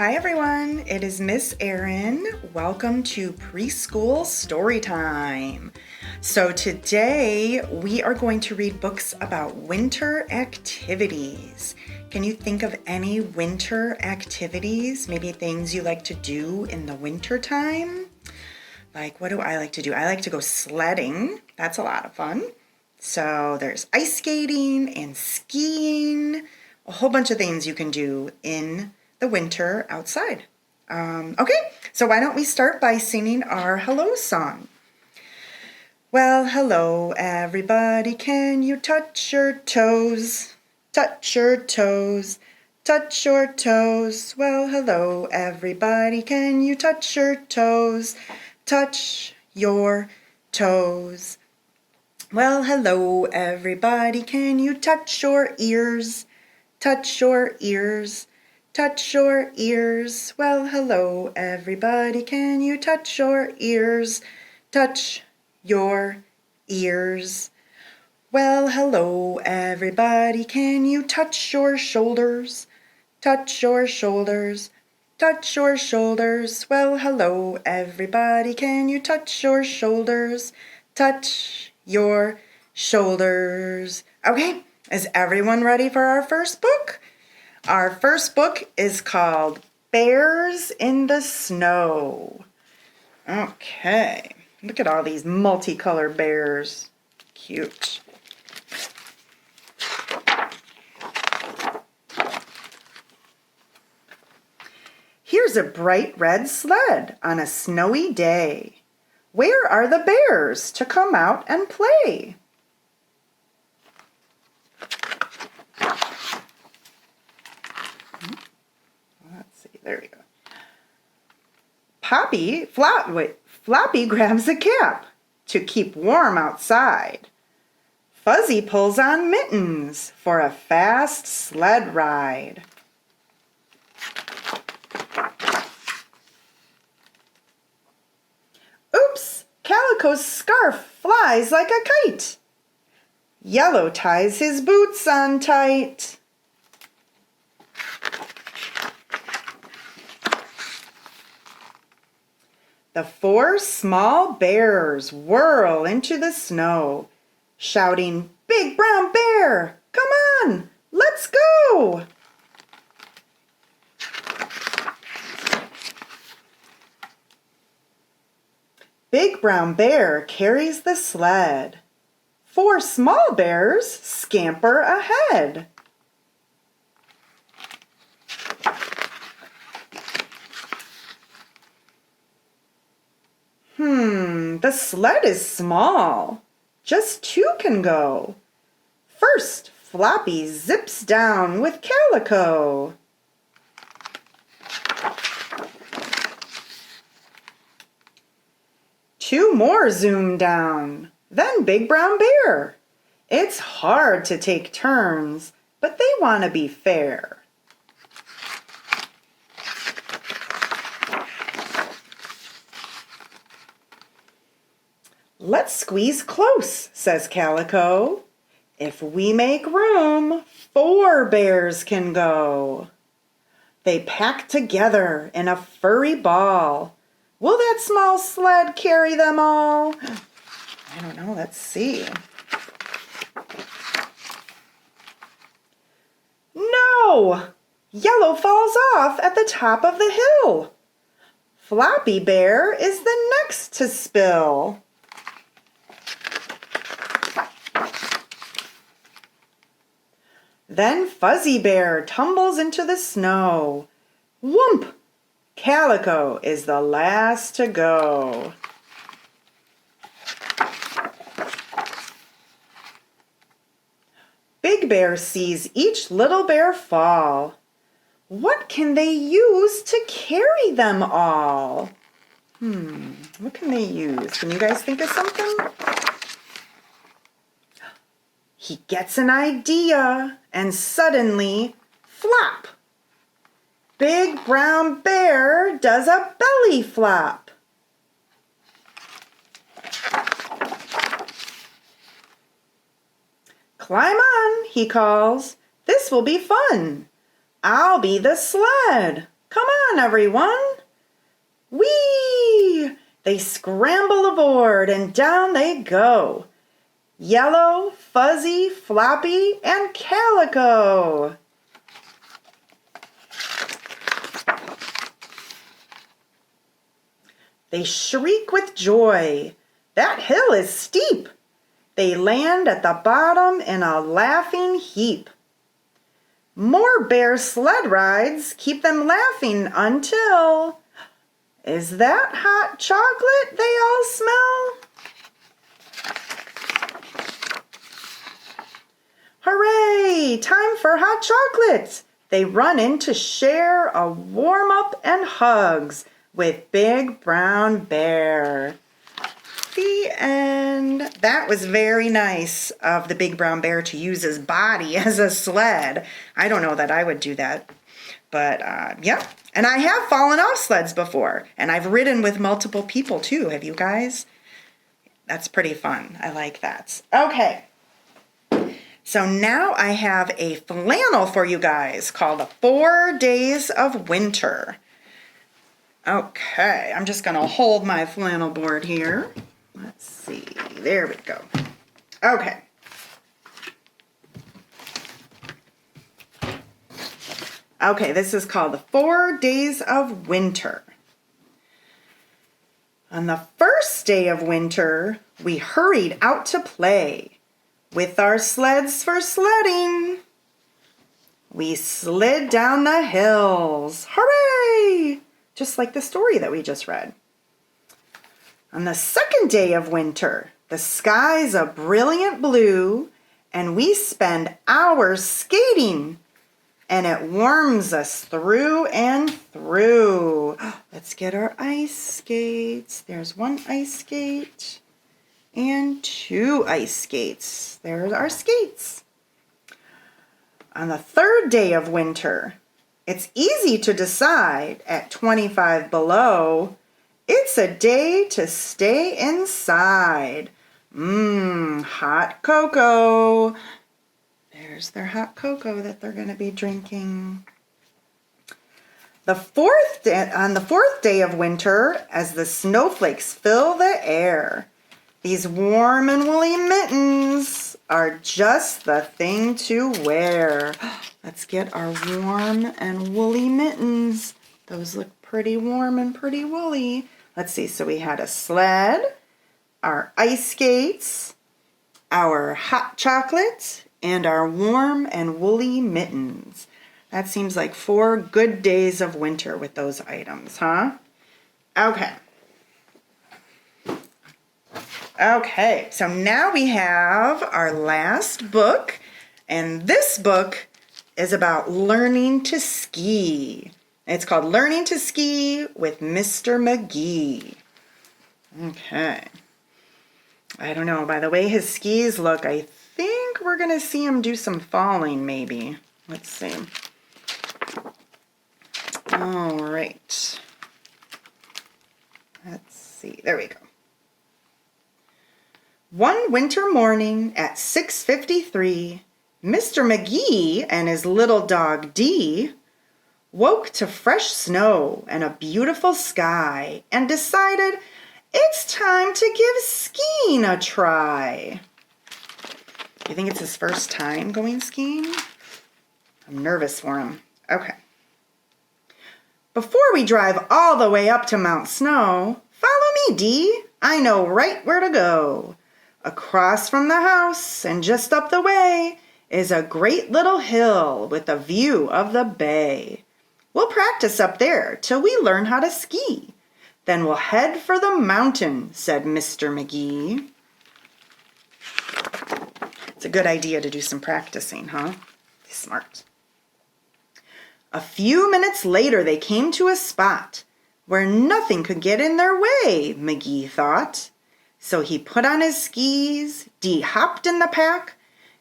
Hi everyone, it is Miss Erin. Welcome to Preschool Storytime. So today we are going to read books about winter activities. Can you think of any winter activities? Maybe things you like to do in the winter time? Like, what do I like to do? I like to go sledding. That's a lot of fun. So there's ice skating and skiing, a whole bunch of things you can do in the winter outside. Okay, so why don't we start by singing our hello song? Well, hello everybody, can you touch your toes? Touch your toes, touch your toes. Well, hello everybody, can you touch your toes? Touch your toes. Well, hello everybody, can you touch your ears? Touch your ears, touch your ears. Well, hello everybody, can you touch your ears? Touch your ears. Well, hello everybody, can you touch your shoulders? Touch your shoulders, touch your shoulders. Well, hello everybody, can you touch your shoulders? Touch your shoulders. Okay, is everyone ready for our first book? Our first book is called Bears in the Snow. Okay, look at all these multicolored bears. Cute. Here's a bright red sled on a snowy day. Where are the bears to come out and play? Let's see, there we go. Floppy grabs a cap to keep warm outside. Fuzzy pulls on mittens for a fast sled ride. Oops! Calico's scarf flies like a kite. Yellow ties his boots on tight. The four small bears whirl into the snow, shouting, "Big brown bear, come on, let's go!" Big brown bear carries the sled. Four small bears scamper ahead. The sled is small. Just two can go. First, Floppy zips down with Calico. Two more zoom down, then Big Brown Bear. It's hard to take turns, but they want to be fair. Let's squeeze close, says Calico. If we make room, four bears can go. They pack together in a furry ball. Will that small sled carry them all? I don't know, let's see. No! Yellow falls off at the top of the hill. Floppy Bear is the next to spill. Then Fuzzy Bear tumbles into the snow. Whoomp! Calico is the last to go. Big Bear sees each little bear fall. What can they use to carry them all? What can they use? Can you guys think of something? He gets an idea, and suddenly, flop! Big Brown Bear does a belly flop. Climb on, he calls. This will be fun. I'll be the sled. Come on, everyone. Whee! They scramble aboard and down they go. Yellow, Fuzzy, Floppy, and Calico. They shriek with joy. That hill is steep. They land at the bottom in a laughing heap. More bear sled rides keep them laughing until... Is that hot chocolate they all smell? Hooray! Time for hot chocolate! They run in to share a warm-up and hugs with Big Brown Bear. The end. That was very nice of the Big Brown Bear to use his body as a sled. I don't know that I would do that. But, yeah. And I have fallen off sleds before. And I've ridden with multiple people, too. Have you guys? That's pretty fun. I like that. Okay. So now I have a flannel for you guys called 4 Days of Winter. Okay. I'm just going to hold my flannel board here. Let's see. There we go. Okay. Okay, this is called 4 Days of Winter. On the first day of winter, we hurried out to play with our sleds for sledding. We slid down the hills. Hooray! Just like the story that we just read. On the second day of winter, the sky's a brilliant blue, and we spend hours skating. And it warms us through and through. Let's get our ice skates. There's 1 ice skate and 2 ice skates. There's our skates. On the third day of winter, it's easy to decide at 25 below. It's a day to stay inside. Hot cocoa. There's their hot cocoa that they're going to be drinking. On the fourth day of winter, as the snowflakes fill the air, these warm and woolly mittens are just the thing to wear. Let's get our warm and woolly mittens. Those look pretty warm and pretty woolly. Let's see, so we had a sled, our ice skates, our hot chocolate, and our warm and woolly mittens. That seems like 4 good days of winter with those items, huh? Okay. Okay, so now we have our last book, and this book is about learning to ski. It's called Learning to Ski with Mr. Magee. Okay. I don't know, by the way his skis look, I think we're going to see him do some falling, maybe. Let's see. All right. Let's see. There we go. One winter morning at 6:53, Mr. Magee and his little dog Dee woke to fresh snow and a beautiful sky and decided it's time to give skiing a try. You think it's his first time going skiing? I'm nervous for him. Okay. Before we drive all the way up to Mount Snow, follow me, Dee. I know right where to go. Across from the house and just up the way is a great little hill with a view of the bay. We'll practice up there till we learn how to ski. Then we'll head for the mountain, said Mr. Magee. It's a good idea to do some practicing, huh? Smart. A few minutes later, they came to a spot where nothing could get in their way, Magee thought. So he put on his skis, Dee hopped in the pack,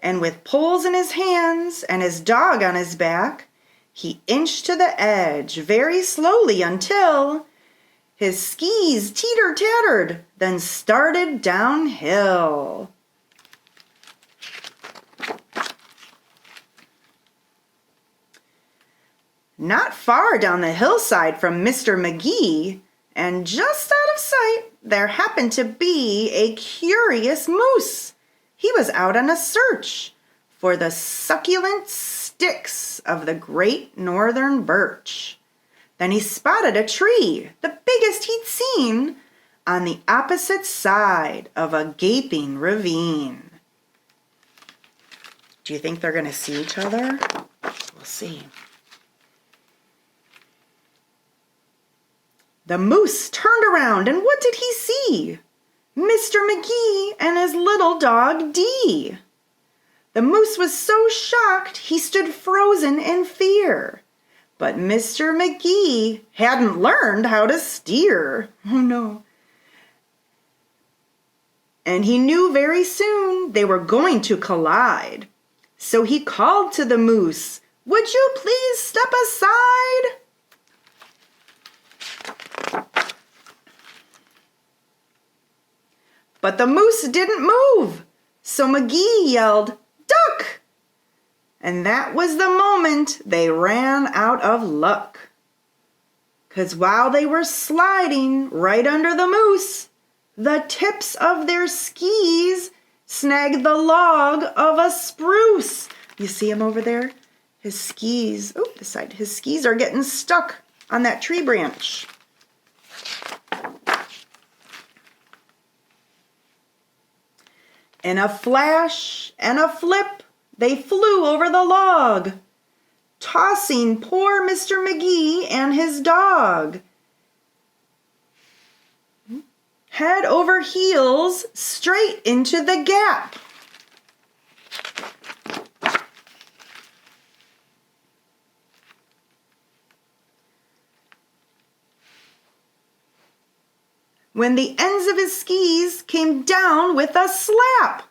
and with poles in his hands and his dog on his back, he inched to the edge very slowly until his skis teeter-tattered, then started downhill. Not far down the hillside from Mr. Magee, and just out of sight, there happened to be a curious moose. He was out on a search for the succulent sticks of the great northern birch. Then he spotted a tree, the biggest he'd seen, on the opposite side of a gaping ravine. Do you think they're going to see each other? We'll see. The moose turned around, and what did he see? Mr. Magee and his little dog Dee. The moose was so shocked he stood frozen in fear. But Mr. Magee hadn't learned how to steer. Oh no. And he knew very soon they were going to collide. So he called to the moose, "Would you please step aside?" But the moose didn't move, so Magee yelled, "Duck!" And that was the moment they ran out of luck. 'Cause while they were sliding right under the moose, the tips of their skis snagged the log of a spruce. You see him over there? His skis, his skis are getting stuck on that tree branch. In a flash and a flip, they flew over the log, tossing poor Mr. Magee and his dog head over heels straight into the gap. When the ends of his skis came down with a slap.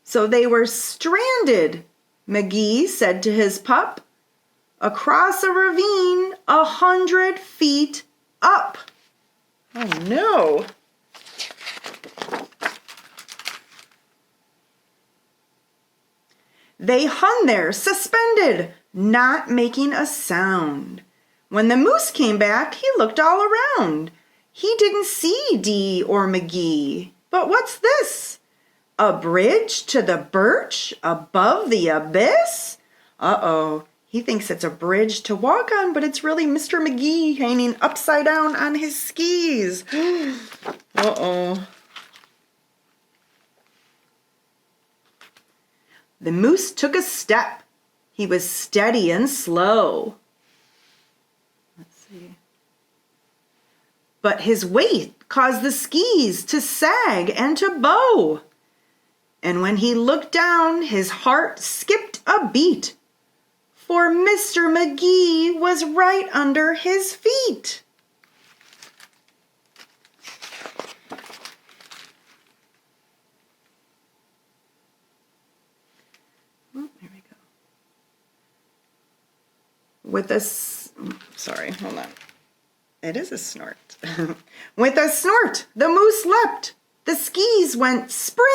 So they were stranded, Magee said to his pup, across a ravine 100 feet up. Oh no. They hung there suspended, not making a sound. When the moose came back, he looked all around. He didn't see Dee or Magee. But what's this? A bridge to the birch above the abyss? Uh-oh. He thinks it's a bridge to walk on, but it's really Mr. Magee hanging upside down on his skis. Uh-oh. The moose took a step. He was steady and slow. Let's see. But his weight caused the skis to sag and to bow. And when he looked down, his heart skipped a beat, for Mr. Magee was right under his feet. Oh, there we go. Hold on. It is a snort. With a snort, the moose leapt. The skis went spring.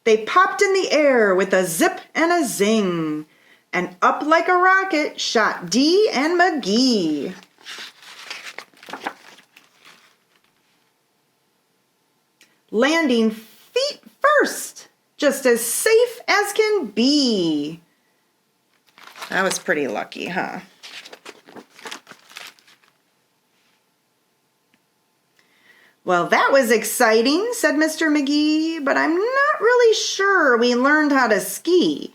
They popped in the air with a zip and a zing. And up like a rocket shot Dee and Magee. Landing feet first, just as safe as can be. That was pretty lucky, huh? Well, that was exciting, said Mr. Magee, but I'm not really sure we learned how to ski.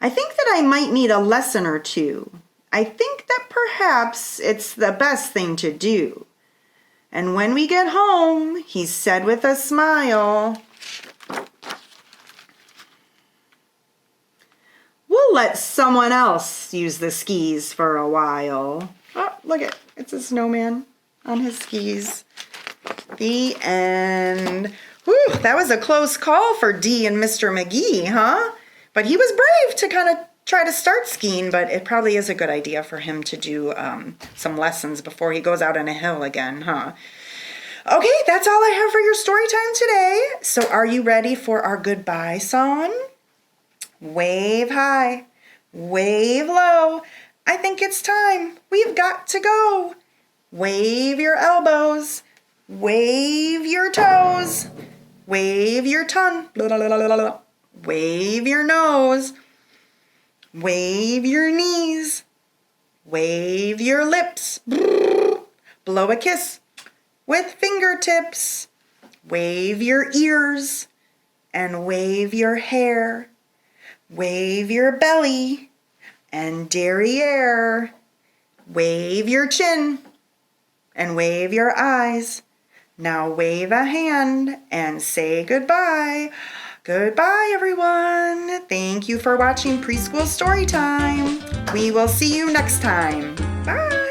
I think that I might need a lesson or two. I think that perhaps it's the best thing to do. And when we get home, he said with a smile, we'll let someone else use the skis for a while. Oh, look it, it's a snowman on his skis. The end. Whew, that was a close call for Dee and Mr. Magee, huh? But he was brave to kind of try to start skiing, but it probably is a good idea for him to do some lessons before he goes out on a hill again, huh? Okay, that's all I have for your story time today. So are you ready for our goodbye song? Wave high, wave low, I think it's time. We've got to go. Wave your elbows. Wave your toes. Wave your tongue. Wave your nose. Wave your knees. Wave your lips. Blow a kiss with fingertips. Wave your ears and wave your hair. Wave your belly and derriere. Wave your chin and wave your eyes. Now wave a hand and say goodbye. Goodbye, everyone. Thank you for watching Preschool Storytime. We will see you next time. Bye.